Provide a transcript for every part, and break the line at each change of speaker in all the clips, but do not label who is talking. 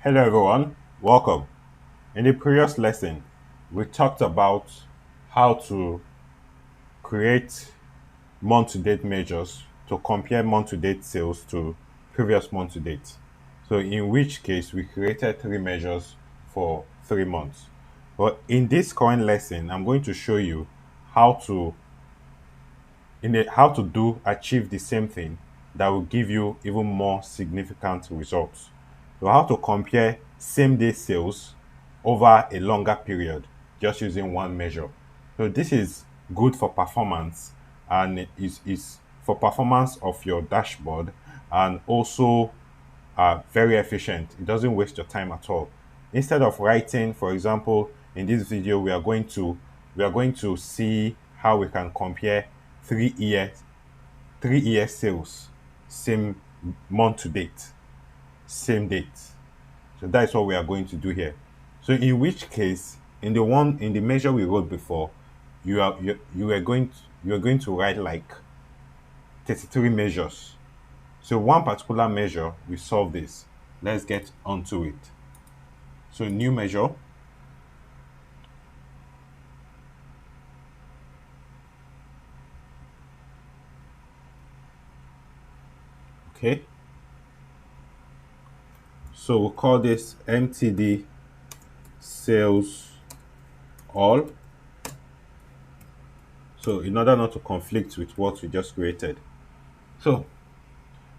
Hello everyone, welcome. In the previous lesson, we talked about how to create month-to-date measures to compare month-to-date sales to previous month-to-date. So in which case we created three measures for 3 months. But in this current lesson, I'm going to show you how to how to achieve the same thing that will give you even more significant results. So how to compare same day sales over a longer period just using one measure. So this is good for performance and is for performance of your dashboard and also very efficient. It doesn't waste your time at all. Instead of writing, for example, in this video, we are going to see how we can compare 3 years 3 year sales, same month to date, same date. So that is what we are going to do here. So in which case, in the measure we wrote before, you are going to write like 33 measures. So one particular measure, we solve this. Let's get onto it. So new measure. Okay. So we'll call this MTD sales all. So in order not to conflict with what we just created. So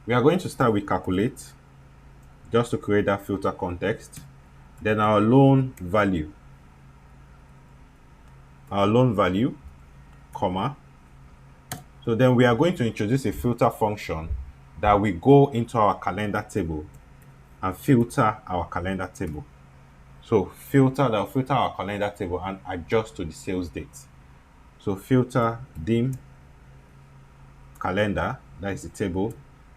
we are going to start with calculate just to create that filter context. Then our loan value, comma. So then we are going to introduce a filter function that we go into our calendar table and filter our calendar table. So that will filter our calendar table and adjust to the sales date. So filter dim calendar, that is the table.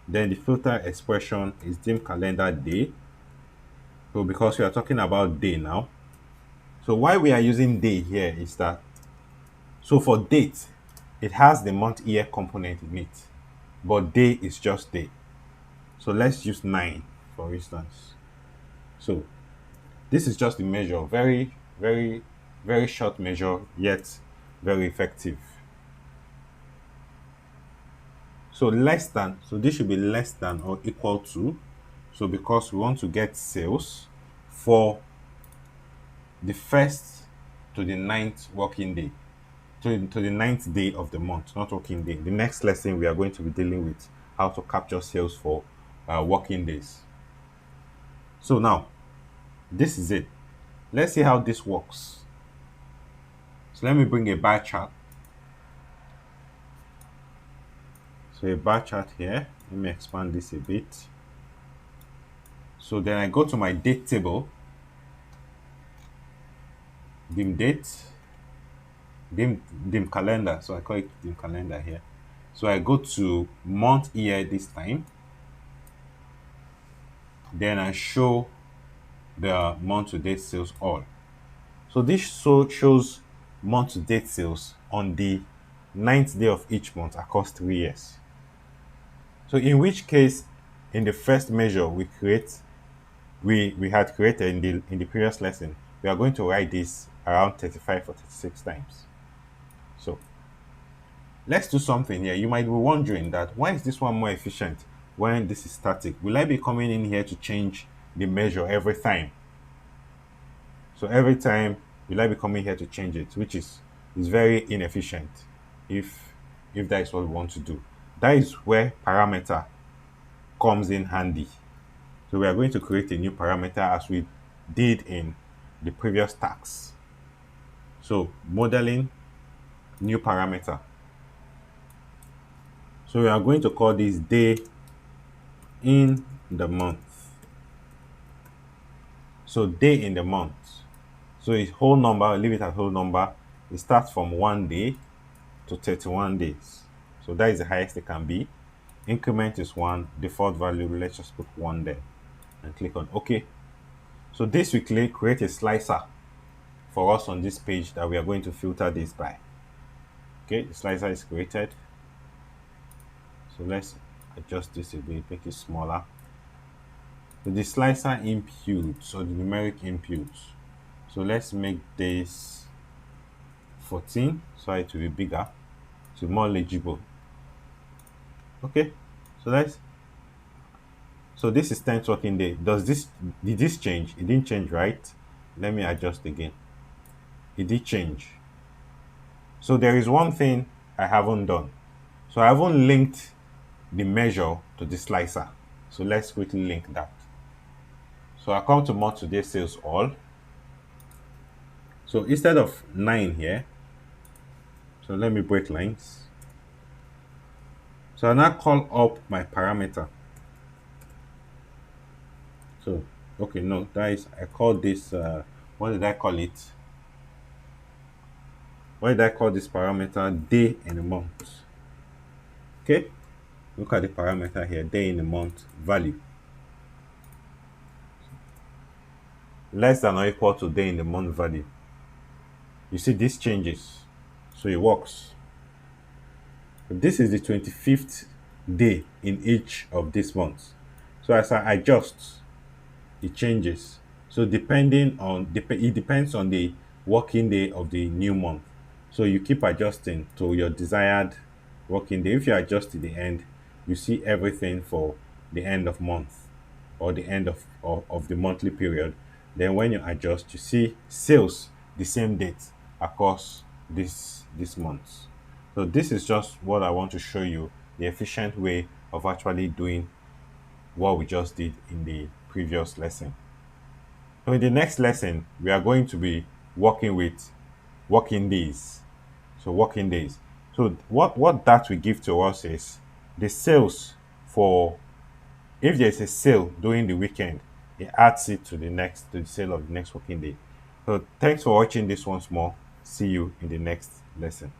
Then the filter expression is dim calendar day. So because we are talking about day now. So why we are using day here is that, so for date, it has the month year component in it, but day is just day. So let's use 9, for instance. So this is just the measure, very, very, very short measure, yet very effective. So this should be less than or equal to. So because we want to get sales for the first to the ninth working day, to the ninth day of the month, not working day. The next lesson we are going to be dealing with how to capture sales for working days. So now, this is it. Let's see how this works. So let me bring a bar chart. So a bar chart here. Let me expand this a bit. So then I go to my date table, dim date, dim calendar. So I call it dim calendar here. So I go to month year this time. Then I show the month to date sales all. So this shows month to date sales on the ninth day of each month across 3 years. So in which case, in the first measure we had created in the previous lesson, we are going to write this around 35 or 36 times. So let's do something here. You might be wondering that why is this one more efficient when this is static? Will I be coming in here to change the measure every time? So every time will I be coming here to change it, which is very inefficient if that is what we want to do. That is where parameter comes in handy. So we are going to create a new parameter as we did in the previous tax. So modeling, new parameter. So we are going to call this day in the month. So day in the month. So it's whole number, I'll leave it as whole number. It starts from 1 day to 31 days. So that is the highest it can be. Increment is 1, default value, let's just put 1 there and click on OK. So this will create a slicer for us on this page that we are going to filter this by. Okay, the slicer is created. So let's adjust this a bit, make it smaller. So the slicer inputs or the numeric inputs. So let's make this 14 so it will be bigger, so more legible. Okay, so let's so this is 10th working day. Did this change? It didn't change, right? Let me adjust again. It did change. So there is one thing I haven't done. So I haven't linked the measure to the slicer. So let's quickly link that. So I come to month to day sales all. So instead of 9 here, so let me break lines. So I now call up my parameter. So, okay, no, that is, I call this, what did I call it? What did I call this parameter? Day in a month. Okay, look at the parameter here, day in a month value. Less than or equal to day in the month value. You see this changes, so it works. This is the 25th day in each of these months. So as I adjust, it changes. So it depends on the working day of the new month. So you keep adjusting to your desired working day. If you adjust to the end, you see everything for the end of month or the end of the monthly period. Then when you adjust, you see sales the same date across this month. So this is just what I want to show you, the efficient way of actually doing what we just did in the previous lesson. So in the next lesson, we are going to be working with working days. So working days. So what that will give to us is the sales for, if there's a sale during the weekend, it adds it to the sale of the next working day. So thanks for watching this once more. See you in the next lesson.